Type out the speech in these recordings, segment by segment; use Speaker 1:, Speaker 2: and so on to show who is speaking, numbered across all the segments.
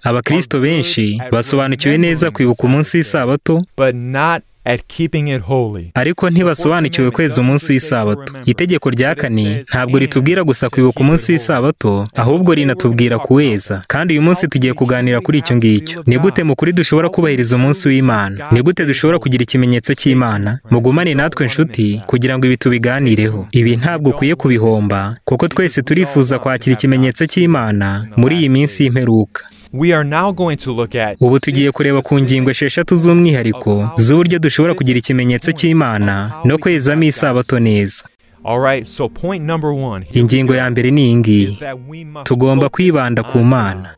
Speaker 1: Abakristo benshi basobanukiwe neza kwibuka umunsi w'isabato, ariko ntibasobanukiwe kweza umunsi w'isabato. Itegeko rya kane ntabwo ritubwira gusa kwibuka umunsi w'isabato, ahubwo rinatubwira kuweza. Kandi uyu munsi tugiye kuganira kuri icyo ngicyo. Ni gute mu kuri dushobora kubahiriza umunsi w'Imana? Ni gute dushobora kugira ikimenyetso cy'Imana? Mugumane natwe nshuti kugira ngo ibi tubiganireho. Ibi ntabwo ukwiye kubihomba, kuko twese turifuza kwakira ikimenyetso cy'Imana muri iyi minsi y'imperuka. Ubu tugiye kureba ku ngingo 6 z'umwihariko z'uburyo dushobora kugira ikimenyetso cy'Imana no kwezamo isabato neza. Ingingo ya mbere ni iyi ngiyi: tugomba kwibanda ku Mana.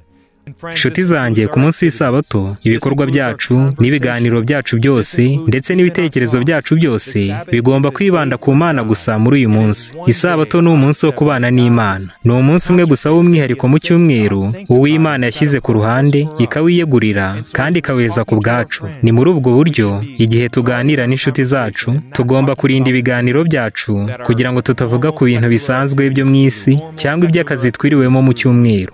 Speaker 1: Nshuti zanjye, ku munsi w'isabato ibikorwa byacu n'ibiganiro byacu byose ndetse n'ibitekerezo byacu byose bigomba kwibanda ku Mana gusa. Muri uyu munsi isabato ni umunsi wo kubana n'Imana. Ni umunsi umwe gusa w'umwihariko mu cyumweru uw'Imana yashyize ku ruhande ikawiyegurira kandi ikaweza ku bwacu. Ni muri ubwo buryo igihe tuganira n'inshuti zacu tugomba kurinda ibiganiro byacu kugira ngo tutavuga ku bintu bisanzwe byo mu isi cyangwa iby'akazi twiriwemo mu cyumweru.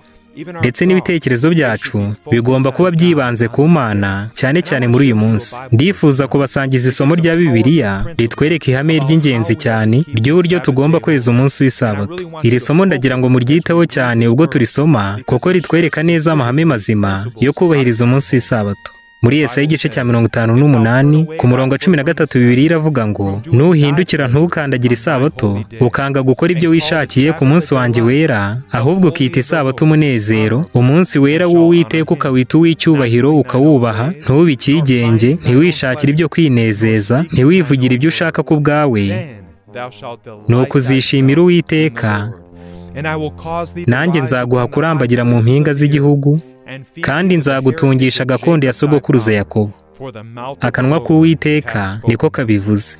Speaker 1: Ndetse n'ibitekerezo byacu bigomba kuba byibanze ku Mana, cyane cyane muri uyu munsi. Ndifuza kubasangiza isomo rya Bibiliya ritwereka ihame ry'ingenzi cyane ry'uburyo tugomba kweza umunsi w'isabato. Iri somo ndagira ngo muryiteho cyane ubwo turisoma, kuko ritwereka neza amahame mazima yo kubahiriza umunsi w'isabato. Muri Yesaya igice cya 58 ku murongo wa 13 Bibiliya iravuga ngo, nuhindukira ntukandagire isabato ukanga gukora ibyo wishakiye ku munsi wanjye wera, ahubwo ukita isabato umunezero, umunsi wera w'Uwiteka ukawita uw'icyubahiro ukawubaha, ntube icyigenge, ntiwishakire ibyo kwinezeza, ntiwivugire ibyo ushaka ku bwawe, ni ukuzishimira Uwiteka, nanjye nzaguha kurambagira mu mpinga z'igihugu, kandi nzagutungisha gakondo ya sogokuruza Yakobo. Akanwa k'Uwiteka niko kabivuze.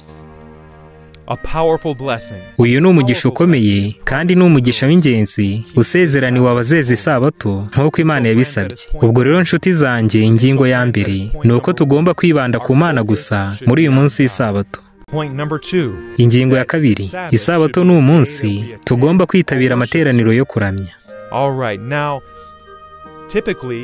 Speaker 1: Uyu ni umugisha ukomeye kandi ni umugisha w'ingenzi usezeraniwe abazeza isabato nk'uko Imana yabisabye. Ubwo rero nshuti zanjye, ingingo ya mbere ni uko tugomba kwibanda ku Mana gusa muri uyu munsi w'isabato. Ingingo ya kabiri, isabato ni umunsi tugomba kwitabira amateraniro yo kuramya.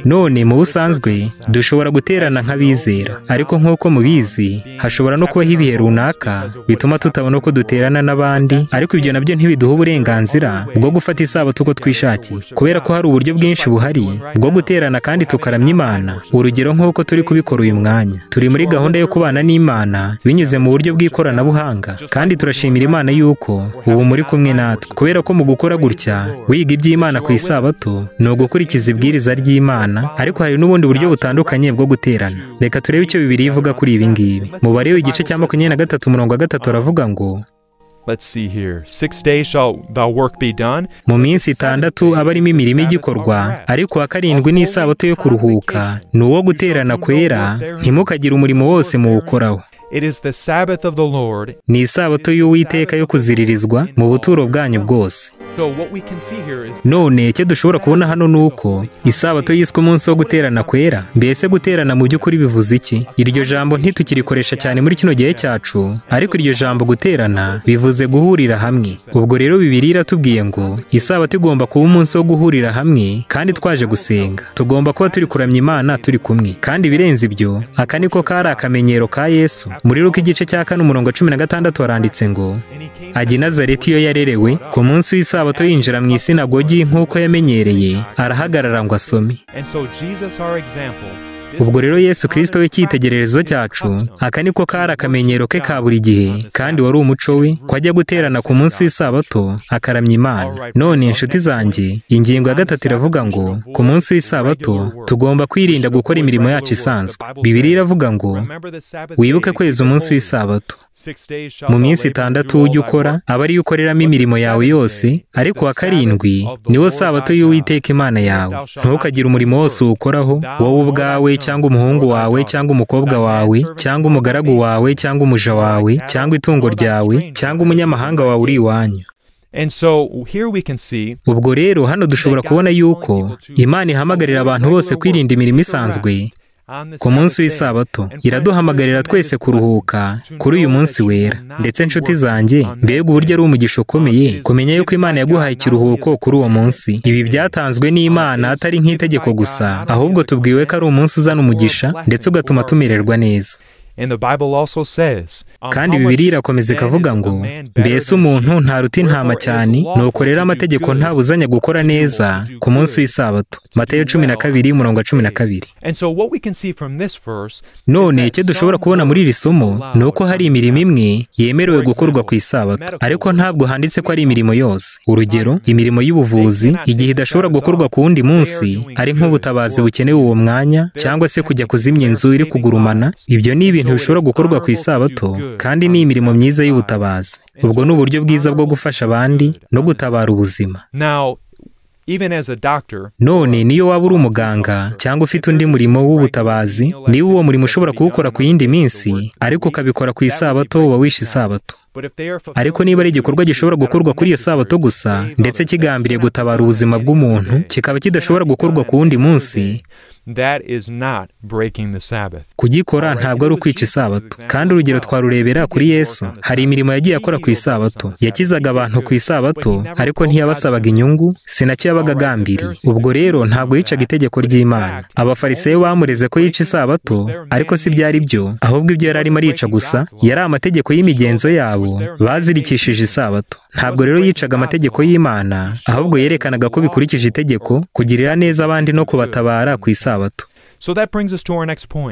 Speaker 1: None mu busanzwe dushobora guterana nk'abizera, ariko nk'uko mubizi hashobora no kubaho ibihe runaka bituma tutabona uko duterana n'abandi, ariko ibyo nabyo ntibiduha uburenganzira bwo gufata isabato uko twishakiye, kubera ko hari uburyo bwinshi buhari bwo guterana kandi tukaramya Imana. Urugero nk'uko turi kubikora uyu mwanya, turi muri gahunda yo kubana n'Imana binyuze mu buryo bw'ikoranabuhanga, kandi turashimira Imana yuko ubu muri kumwe natwe, kubera ko mu gukora gutya wiga iby'Imana ku isabato ni ugukurikiza ibwiriza ry'Imana. Ariko hari n'ubundi buryo butandukanye bwo guterana. Reka turebe icyo Bibiliya ivuga kuri ibi ngibi. Mu Balewi igice cya 23 umurongo wa 3 aravuga ngo, mu minsi 6 aba arimo imirimo igikorwa, ariko wa karindwi ni isabato yo kuruhuka, ni uwo guterana kwera, ntimukagire umurimo wose muwukoraho. Ni isabato y'Uwiteka yo kuziririzwa mu buturo bwanyu bwose. None icyo dushobora kubona hano ni uko isabato yiswe umunsi wo guterana kwera. Mbese guterana mu by'ukuri bivuze iki? Iryo jambo ntitukirikoresha cyane muri kino gihe cyacu, ariko iryo jambo guterana bivuze guhurira hamwe. Ubwo rero Bibiliya iratubwiye ngo isabato igomba kuba umunsi wo guhurira hamwe kandi twaje gusenga. Tugomba kuba turi kuramya Imana turi kumwe. Kandi birenze ibyo, aka niko kari akamenyero ka Yesu. Muri Luka igice cya 4 umurongo wa 16 waranditse ngo, ajya i Nazareti iyo yarerewe, ku munsi w'isabato yinjira mu isinagogi nk'uko yamenyereye, arahagarara ngo asome. Ubwo rero Yesu Kristo we cyitegererezo cyacu, aka niko kari akamenyero ke ka buri gihe, kandi wari umuco we ko ajya guterana ku munsi w'isabato akaramya Imana. None inshuti zanjye, ingingo ya 3 iravuga ngo ku munsi w'isabato tugomba kwirinda gukora imirimo yacu isanzwe. Bibiliya iravuga ngo, wibuke kweza umunsi w'isabato. Mu minsi 6 ujye ukora, aba ari ukoreramo imirimo yawe yose, ariko wa karindwi niwo sabato y'Uwiteka Imana yawe. Ntukagire umurimo wose uwukoraho, wowe ubwawe cyangwa umuhungu wawe cyangwa umukobwa wawe cyangwa umugaragu wawe cyangwa umuja wawe cyangwa itungo ryawe cyangwa umunyamahanga wawe uri iwanyu. Ubwo rero hano dushobora kubona yuko Imana ihamagarira abantu bose kwirinda imirimo isanzwe, ku munsi w'isabato iraduhamagarira twese kuruhuka kuri uyu munsi wera. Ndetse nshuti zanjye, mbega uburyo ari umugisha ukomeye kumenya yuko Imana yaguhaye ikiruhuko kuri uwo munsi. Ibi byatanzwe n'Imana atari nk'itegeko gusa, ahubwo tubwiwe ko ari umunsi uzana umugisha ndetse ugatuma tumererwa neza. Kandi Bibiliya irakomeza ikavuga ngo, mbese umuntu ntaruta intama cyane, nuko rero amategeko ntabuzanya gukora neza ku munsi w'isabato. Matayo 12:12. None icyo dushobora kubona muri iri somo ni uko hari imirimo imwe yemerewe gukorwa ku isabato, ariko ntabwo handitse ko ari imirimo yose. Urugero, imirimo y'ubuvuzi igihe idashobora gukorwa ku wundi munsi, ari nk'ubutabazi bukenewe uwo mwanya, cyangwa se kujya kuzimya inzu iri kugurumana. Ibyo ni ibintu bishobora gukorwa ku isabato, kandi ni imirimo myiza y'ubutabazi. Ubwo ni uburyo bwiza bwo gufasha abandi no gutabara ubuzima. None niyo waba uri umuganga cyangwa ufite undi murimo w'ubutabazi, niba uwo murimo ushobora kuwukora ku yindi minsi, ariko ukabikora ku isabato, uba wishe isabato. Ariko niba ari igikorwa gishobora gukorwa kuri iyo sabato gusa, ndetse kigambiriye gutabara ubuzima bw'umuntu, kikaba kidashobora gukorwa ku wundi munsi, kugikora ntabwo ari ukwica isabato. Kandi urugero twarurebera kuri Yesu. Hari imirimo yagiye akora ku isabato. Yakizaga abantu ku isabato, ariko ntiyabasabaga inyungu, sinacyo yabaga agambiriye. Ubwo rero ntabwo yicaga itegeko ry'Imana. Abafarisayo bamureze ko yica isabato, ariko si byari byo, ahubwo ibyo yari arimo arica gusa yari amategeko y'imigenzo yabo bazirikishije isabato. Ntabwo rero yicaga amategeko y'Imana, ahubwo yerekanaga ko bikurikije itegeko kugirira neza abandi no kubatabara ku isabato.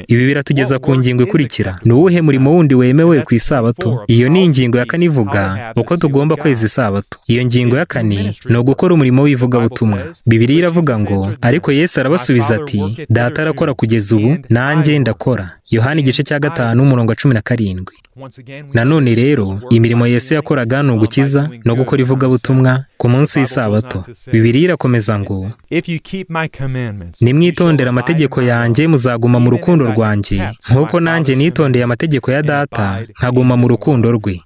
Speaker 1: Ibi biratugeza ku ngingo ikurikira. Ni uwuhe murimo wundi wemewe ku isabato? Iyo ni ingingo ya kane ivuga uko tugomba kweza isabato. Iyo ngingo ya kane ni ugukora umurimo w'ivugabutumwa. Bibiliya iravuga ngo, ariko Yesu arabasubiza ati, Data arakora kugeza ubu, nanjye ndakora. Yohana 5:17. Nanone rero, imirimo Yesu yakoraga ni ugukiza no gukora ivugabutumwa ku munsi w'isabato. Bibiliya irakomeza ngo, nimwitondera amategeko yanjye muzaguma mu rukundo rwanjye, nk'uko nanjye nitondeye amategeko ya Data nkaguma mu rukundo rwe.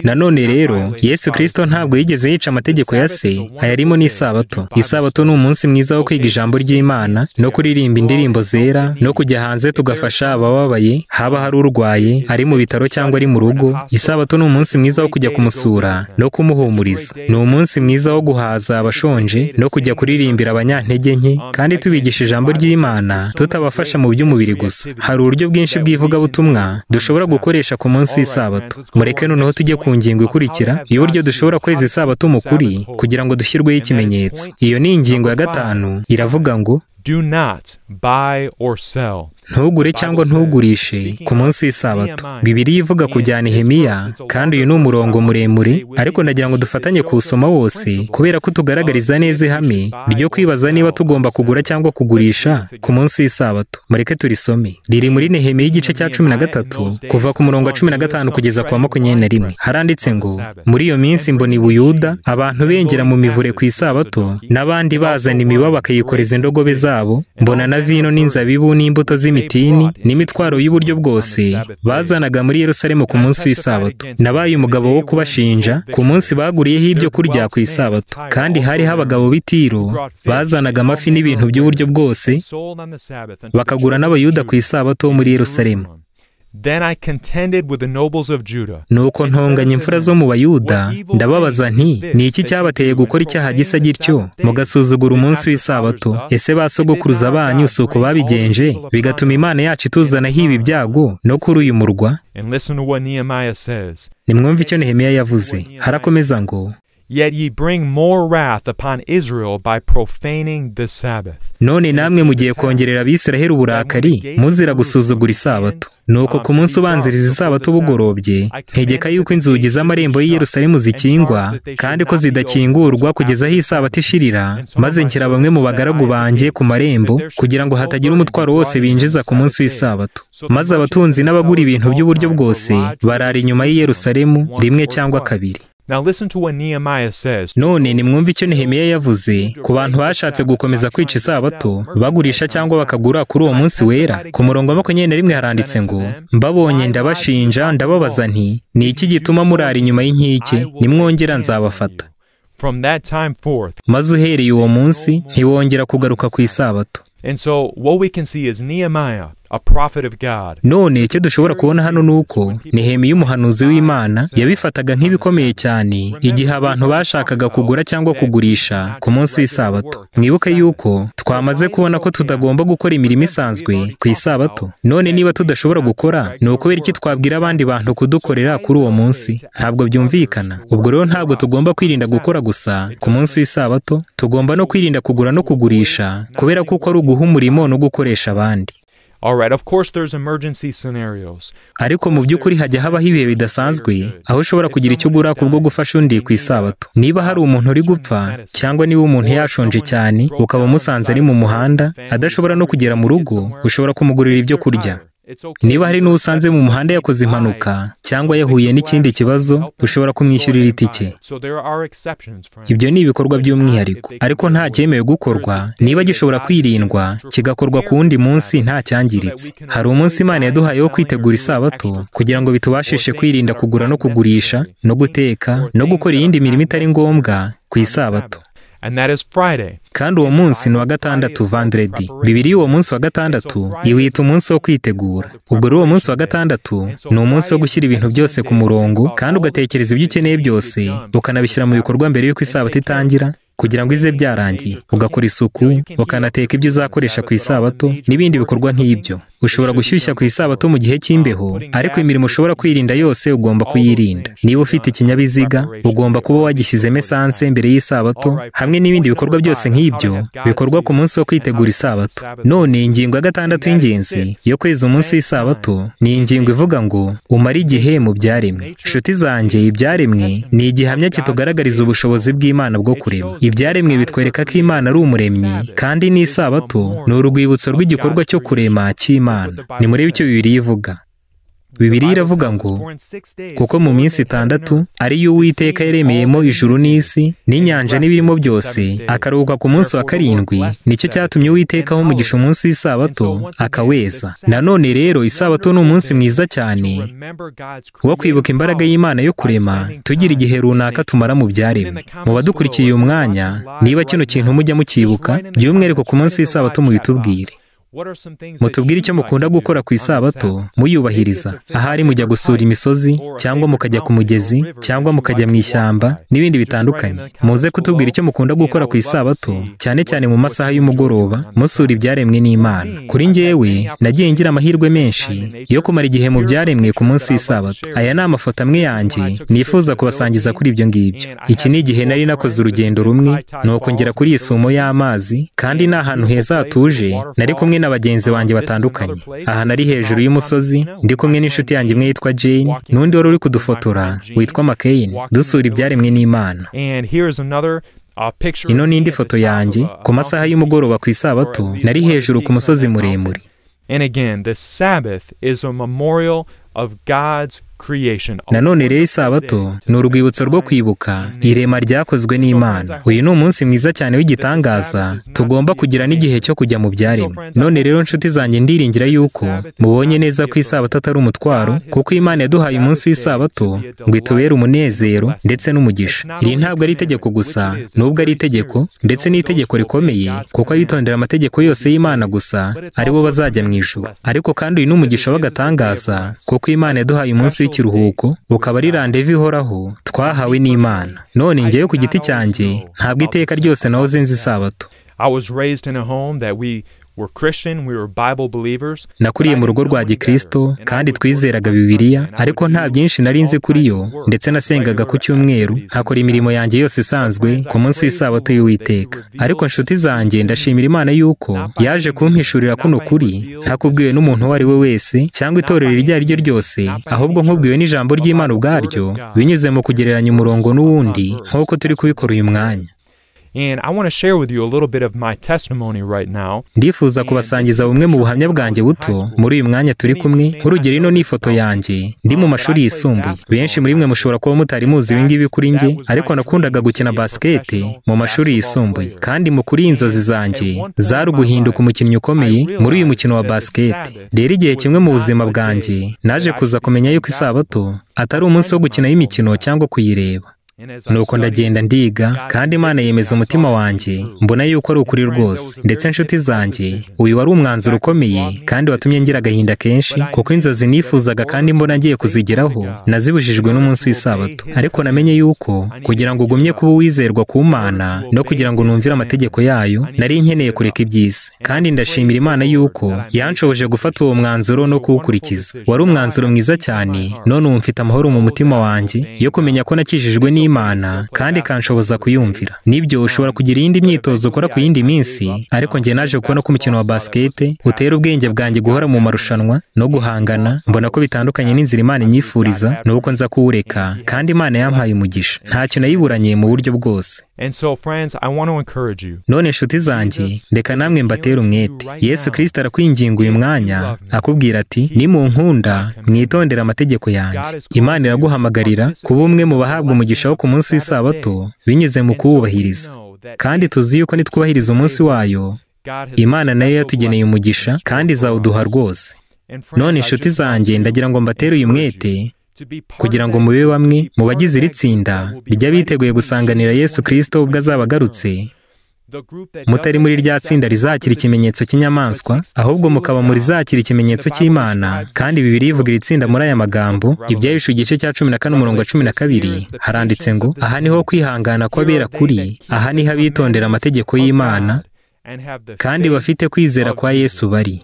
Speaker 1: Nanone rero, Yesu Kristo ntabwo yigeze yica amategeko ya Se, ayarimo n'isabato. Isabato ni umunsi mwiza wo kwiga ijambo ry'Imana no kuririmba indirimbo zera no kujya hanze tugafasha abababaye, haba hari urwaye, ari mu bitaro cyangwa ari mu rugo. Isabato ni umunsi mwiza wo kujya kumusura no kumuhumuriza. Ni umunsi mwiza wo guhaza abashonje no kujya kuririmbira abanyantege nke, kandi tubigisha ijambo ry'Imana tutabafasha mu by'umubiri gusa. Hari uburyo bwinshi bw'ivugabutumwa dushobora gukoresha ku munsi w'isabato. Mureke noneho tujye ku ngingo ikurikira y'uburyo dushobora kweza isabato mu kuri kugira ngo dushyirweho ikimenyetso. Iyo ni ingingo ya 5, iravuga ngo,
Speaker 2: Do not buy or sell.
Speaker 1: Ntugure cyangwa ntugurishe ku munsi w'isabato. Bibiliya ivuga kujya Nehemiya, kandi uyu ni umurongo muremure, ariko ndagira ngo dufatanye kuwusoma wose, kubera ko tugaragariza neza ihame ryo kwibaza niba tugomba kugura cyangwa kugurisha ku munsi w'isabato. Mureke turisome. Riri muri Nehemiya 13, kuva ku murongo wa 15 kugeza ku wa 21. Haranditse ngo, muri iyo minsi mbona i Buyuda abantu bengera mu mivure ku isabato, n'abandi bazana imiba bakayikoreza indogobe zabo. Mbona na vino n'inzabibu n'imbuto z'imitini n'imitwaro y'uburyo bwose bazanaga muri Yerusalemu ku munsi w'isabato. Nabaye umugabo wo kubashinja ku munsi baguriyeho ibyo kurya ku isabato. Kandi hariho abagabo b'i Tiro bazanaga amafi n'ibintu by'uburyo bwose bakagura n'Abayuda ku isabato muri Yerusalemu. Nuko ntonganya imfura zo mu Bayuda, ndababaza nti, ni iki cyabateye gukora icyaha gisa gityo mugasuzugura umunsi w'isabato? Ese ba sogokuruza banyu si uko babigenje, bigatuma Imana yacu ituzanaho ibi byago no kuri uyu murwa? Nimwumve icyo Nehemiya yavuze. Harakomeza ngo,
Speaker 2: Yet ye bring more wrath upon Israel by profaning the Sabbath.
Speaker 1: None namwe mugiye kongerera Abisiraheli uburakari muzira gusuzugura isabato. Nuko ku munsi ubanziriza isabato bugorobye, ntegeka yuko inzugi z'amarembo y'i Yerusalemu zikingwa, kandi ko zidakingurwa kugeza aho isabato ishirira, maze nshyira bamwe mu bagaragu banjye ku marembo, kugira ngo hatagira umutwaro wose binjiza ku munsi w'isabato. Maze abatunzi n'abagura ibintu by'uburyo bwose barara inyuma y'i Yerusalemu rimwe cyangwa kabiri. None nimwumve icyo Nehemiya yavuze ku bantu bashatse gukomeza kwica isabato, bagurisha cyangwa bakagura kuri uwo munsi wera. Ku murongo wa 21 haranditse ngo, mbabonye ndabashinja, ndababaza nti, ni iki gituma murara inyuma y'inkike? Nimwongera nzabafata. Maze uhereye uwo munsi ntiwongera kugaruka ku isabato.
Speaker 2: And so what we can see is Nehemiah, a prophet of God.
Speaker 1: None icyo dushobora kubona hano nuko Nehemiya umuhanuzi w'Imana yabifataga nk'ibikomeye cyane igihe abantu bashakaga kugura cyangwa kugurisha ku munsi w'isabato. Mwibuke yuko twamaze kubona ko tutagomba gukora imirimo isanzwe ku isabato. None niba tudashobora gukora, ni ukubera iki twabwira abandi bantu kudukorera kuri uwo munsi? Ntabwo byumvikana. Ubwo rero ntabwo tugomba kwirinda gukora gusa ku munsi w'isabato, tugomba no kwirinda kugura no kugurisha kubera kuko ari uguha umurimo no gukoresha abandi.
Speaker 2: All right, of course there's emergency scenarios.
Speaker 1: Ariko mu by'ukuri hajya habaho ibihe bidasanzwe aho ushobora kugira icyo ugura kubwo gufasha undi ku isabato. Niba hari umuntu uri gupfa cyangwa niba umuntu yashonje cyane ukaba umusanze ari mu muhanda adashobora no kugera mu rugo, ushobora kumugurira ibyo kurya. Niba hari n'usanze mu muhanda yakoze impanuka cyangwa yahuye n'ikindi kibazo, ushobora kumwishyurira itike. Ibyo ni ibikorwa by'umwihariko, ariko nta cyemewe gukorwa niba gishobora kwirindwa kigakorwa ku wundi munsi nta cyangiritse. Hari umunsi Imana yaduhaye wo kwitegura isabato kugira ngo bitubashishe kwirinda kugura no kugurisha no guteka no gukora iyindi mirimo itari ngombwa ku isabato.
Speaker 2: And that is Friday.
Speaker 1: Kandi uwo munsi ni wa gatandatu, vendredi. Bibiliya uwo munsi wa gatandatu iwita umunsi wo kwitegura. Ubwo rero uwo munsi wa gatandatu ni umunsi wo gushyira ibintu byose ku murongo kandi ugatekereza ibyo ukeneye byose ukanabishyira mu bikorwa mbere y'uko isabato itangira, kugira ngo ize byarangiye. Ugakora isuku, ukanateka ibyo uzakoresha ku isabato n'ibindi bikorwa nk'ibyo. Ushobora gushyushya ku isabato mu gihe cy'imbeho, ariko imirimo ushobora kwirinda yose ugomba kuyirinda. Niba ufite ikinyabiziga, ugomba kuba wagishyizemo esanse mbere y'isabato, hamwe n'ibindi bikorwa byose nk'ibyo bikorwa ku munsi wo kwitegura isabato. None ingingo ya gatandatu y'ingenzi yo kweza umunsi w'isabato ni ingingo ivuga ngo umare igihe mu byaremwe. Nshuti zanjye, ibyaremwe ni igihamya kitugaragariza ubushobozi bw'Imana bwo kurema. Ibyaremwe bitwereka ko Imana ari umuremyi, kandi n'isabato ni urwibutso rw'igikorwa cyo kurema cy'Imana. Nimurebe icyo Bibiliya ivuga. Bibiliya iravuga ngo kuko mu minsi itandatu ariyo Uwiteka yaremeyemo ijuru n'isi n'inyanja n'ibirimo byose, akaruhuka ku munsi wa karindwi, nicyo cyatumye Uwiteka umugisha umunsi w'isabato akaweza. Nanone rero isabato ni umunsi mwiza cyane wo kwibuka imbaraga y'Imana yo kurema, tugira igihe runaka tumara mu byaremwe. Mu badukurikiye uyu mwanya, niba kino kintu mujya mukibuka, by'umwihariko ku munsi w'isabato mubitubwire. Mutubwire icyo mukunda gukora ku isabato muyubahiriza. Ahari mujya gusura imisozi, cyangwa mukajya ku mugezi, cyangwa mukajya mu ishyamba n'ibindi bitandukanye. Muze kutubwira icyo mukunda gukora ku isabato, cyane cyane mu masaha y'umugoroba musura ibyaremwe n'Imana. Kuri njyewe nagiye ngira amahirwe menshi yo kumara igihe mu byaremwe ku munsi w'isabato. Aya ni amafoto amwe yanjye nifuza kubasangiza kuri ibyo ngibyo. Iki ni igihe nari nakoze urugendo rumwe, nuko ngera kuri iyi sumo y'amazi, kandi ni ahantu heza hatuje. Nari kumwe n'abagenzi banjye batandukanye. Aha nari hejuru y'umusozi, ndi kumwe n'inshuti yanjye imwe yitwa Jane, n'undi wari uri kudufotora witwa McCain, dusura ibyaremwe n'Imana. Ino ni indi foto yanjye ku masaha y'umugoroba ku isabato, nari hejuru ku musozi muremure. Nanone rero isabato ni urwibutso rwo kwibuka irema ryakozwe n'Imana. Uyu ni umunsi mwiza cyane w'igitangaza tugomba kugira n'igihe cyo kujya mu byaremwe. None rero nshuti zanjye, ndiringira yuko mubonye neza ko isabato atari umutwaro, kuko Imana yaduhaye umunsi w'isabato ngo itubere umunezero ndetse n'umugisha. Iri ntabwo ari itegeko gusa, nubwo ari itegeko ndetse n'itegeko rikomeye, kuko abitondera amategeko yose y'Imana gusa aribo bazajya mu ijuru. Ariko kandi uyu ni umugisha w'agatangaza, kuko Imana yaduhaye umunsi w'ikiruhuko, ukaba ari randevu ihoraho twahawe n'Imana. None njyewe ku giti cyanjye ntabwo iteka ryose nahoze nzi isabato. Nakuriye mu rugo rwa Gikristo kandi twizeraga Bibiliya, ariko nta byinshi nari nzi kuri yo, ndetse nasengaga ku cyumweru, nkakora imirimo yanjye yose isanzwe ku munsi w'isabato y'Uwiteka. Ariko nshuti zanjye, ndashimira Imana yuko yaje kumpishurira kuno kuri ntakubwiwe n'umuntu uwo ari we wese cyangwa itorero iryo ari ryo ryose, ahubwo nkubwiwe n'ijambo ry'Imana ubwaryo, binyuze mu kugereranya umurongo n'uwundi nk'uko turi kubikora uyu mwanya. Ndifuza kubasangiza bumwe mu buhamya bwanjye buto muri uyu mwanya turi kumwe. Nk'urugero, ino ni ifoto yanjye ndi mu mashuri yisumbuye. Benshi muri mwe mushobora kuba mutari muzi ibi ngibi kuri njye, ariko nakundaga gukina basikete mu mashuri yisumbuye, kandi mu kuri inzozi zanjye zari uguhinduka umukinnyi ukomeye muri uyu mukino wa basikete. Rero igihe kimwe mu buzima bwanjye naje kuza kumenya yuko isabato atari umunsi wo gukinaho imikino cyangwa kuyireba. nuko ndagenda ndiga, kandi Imana yemeza umutima wanjye, mbona yuko ari ukuri rwose. Ndetse nshuti zanjye, uyu wari umwanzuro ukomeye kandi watumye ngira agahinda kenshi, kuko inzozi nifuzaga kandi mbona ngiye kuzigeraho nazibujijwe n'umunsi w'isabato. Ariko namenye yuko kugira ngo ugumye kuba uwizerwa ku Mana no kugira ngo numvire amategeko yayo, nari nkeneye kureka iby'isi. Kandi ndashimira Imana yuko yanshoboje gufata uwo mwanzuro no kuwukurikiza. Wari umwanzuro mwiza cyane, none ubu mfite amahoro mu mutima wanjye yo kumenya ko nakijijwe n'Imana kandi kanshoboza kuyumvira. Nibyo ushobora kugira iyindi myitozo ukora ku yindi minsi, ariko njye naje kubona ko umukino wa basket utera ubwenge bwanjye guhora mu marushanwa no guhangana. Mbona ko bitandukanye n'inzira Imana inyifuriza, nuko nza kuwureka, kandi Imana yampaye umugisha. Ntacyo nayiburanye mu buryo bwose. None nshuti zanjye, reka namwe mbatera umwete. Yesu Kristo arakwinginga uyu mwanya akubwira ati, nimunkunda mwitondera amategeko yanjye. Imana iraguhamagarira kuba umwe mu bahabwa umugisha wo ku munsi w'isabato binyuze mu kuwubahiriza. Kandi tuzi yuko nitwubahiriza umunsi wayo, Imana nayo yatugeneye umugisha kandi izawuduha rwose. None inshuti zanjye, ndagira ngo mbatere uyu mwete kugira ngo mube bamwe mu bagize iri tsinda ry'abiteguye gusanganira Yesu Kristo ubwo azaba agarutse, mutari muri rya tsinda rizakira ikimenyetso cy'inyamaswa, ahubwo mukaba muri zakira ikimenyetso cy'Imana. Kandi Bibiliya ivuga iri tsinda muri aya magambo, Ibyahishuwe igice cya 14 umurongo wa 12, haranditse ngo, aha niho kwihangana kw'abera kuri, aha niho abitondera amategeko y'Imana kandi bafite kwizera kwa Yesu bari.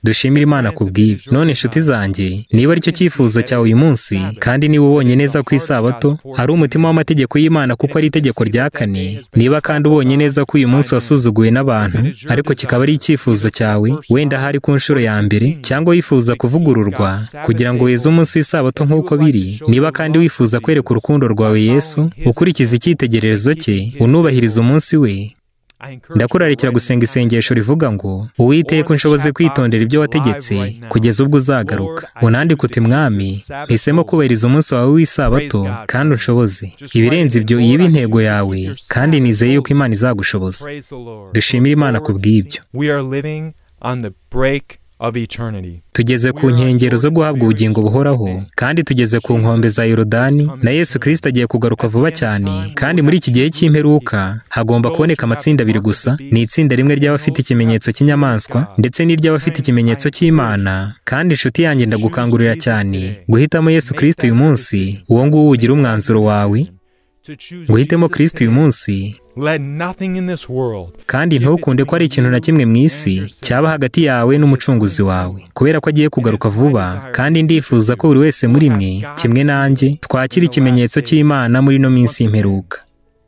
Speaker 1: Dushimira Imana kubw'ibi. None inshuti zanjye, niba aricyo cyifuzo cyawe uyu munsi, kandi niba ubonye neza ko isabato ari umutima w'amategeko y'Imana kuko ari itegeko rya kane, niba kandi ubonye neza ko uyu munsi wasuzuguwe n'abantu, ariko kikaba ari icyifuzo cyawe, wenda hari ku nshuro ya mbere, cyangwa wifuza kuvugururwa kugira ngo weze umunsi w'isabato nk'uko biri, niba kandi wifuza kwereka urukundo rwawe Yesu, ukurikiza icyitegererezo cye, unubahiriza umunsi we, ndakurarikira gusenga isengesho rivuga ngo, Uwiteka unshoboze kwitondera ibyo wategetse kugeza ubwo uzagaruka. Unandike uti, Mwami, mpisemo kubahiriza umunsi wawe w'isabato kandi unshoboze. Ibirenze ibyo iyi intego yawe, kandi nizeye yuko Imana izagushoboza. Dushimira Imana kubw'ibyo. Tugeze ku nkengero zo guhabwa ubugingo buhoraho, kandi tugeze ku nkombe za Yorodani, na Yesu Kristo agiye kugaruka vuba cyane. Kandi muri iki gihe cy'imperuka hagomba kuboneka amatsinda abiri gusa. Ni itsinda rimwe ry'abafite ikimenyetso cy'inyamaswa ndetse n'iry'abafite ikimenyetso cy'Imana. Kandi inshuti yanjye, ndagukangurira cyane guhitamo Yesu Kristo uyu munsi. Uwo nguwo ugira umwanzuro wawe, guhitamo Kristo uyu munsi, kandi ntukunde ko ari ikintu na kimwe mu isi cyaba hagati yawe n'umucunguzi wawe, kubera ko agiye kugaruka vuba. Kandi ndifuza ko buri wese muri mwe, kimwe nanjye, twakira ikimenyetso cy'Imana muri no minsi y'imperuka.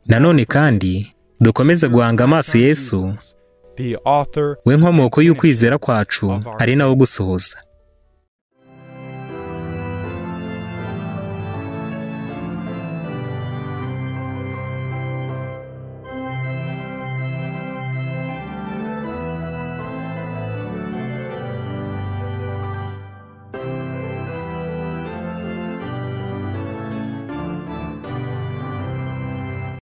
Speaker 1: Nanone kandi dukomeze guhanga amaso Yesu, we nkomoko y'ukwizera kwacu, ari nawo gusohoza.